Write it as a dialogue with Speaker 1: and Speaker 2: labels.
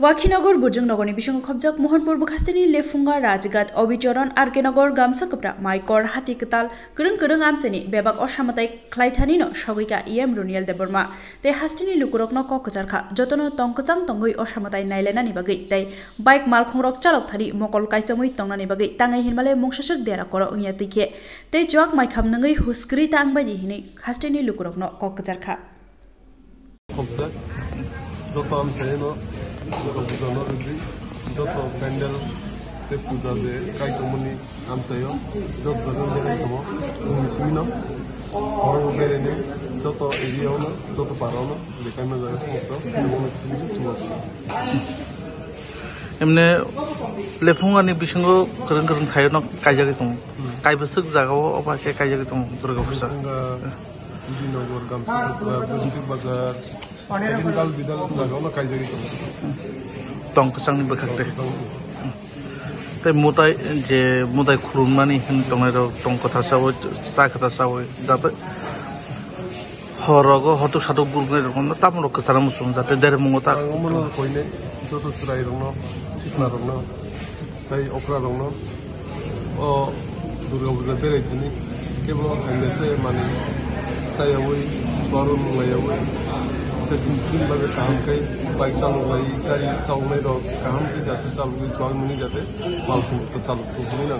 Speaker 1: वाखीनगर बुर्जुंगनगरनि बिसंग खबजाक मोहनपुर बुखास्तेनि लेफुंगा राजघाट अबिचरण आरकेनगर गामसाकप्रा माइकर हातिकताल करंग करंग आमसेनि बेबाक असामताय ख्लाइथानिनो सगैका इएम रुनियल देबरमा ते हास्तिनि लुकुरकनो ककजारखा जतनो तंकचांग तंगै असामताय नाइलानानि बागै तै बाइक मालखंरक चालक थारि मकल काइचमै तंगनानि बागै तांगाय हिनमाले मुंसासक देरा कर उया तिखे तै जवाक माइखाम नंगै हुस्क्रि तांग बायदि हिनै हास्तिनि लुकुरकनो ककजारखा
Speaker 2: Joto pendel te puja de kai tomoni amsayo jot zaru de tomo mismino oro berene joto area ono joto parono de kai maza sosto mono chimi tuwas
Speaker 3: emne lefungani bisingo kereng kereng thayno kaijagi tong kai besuk jagao oba ke kaijagi tong durga puja
Speaker 2: Nogor gamsa bensik bazar Edingal bidal jagao na kaijagi
Speaker 3: tong kesangni bakakte te mutai je mutai khurumnani hin tongai ro tong kotha sawo sa kotha sawo jate horogo hotu satu burgai ro na tamro kesara musung jate der mungota
Speaker 2: mono koine joto surai rongno sikna rongno tai okra rongno o durga puja berai thani keblo hainese mani sayawoi swarum layawoi से discipline बारे काम कई bike चालू लाई गाड़ी चालू रो काम के जाते चालू के ज्वाल मिनी जाते माल को चालू को नहीं ना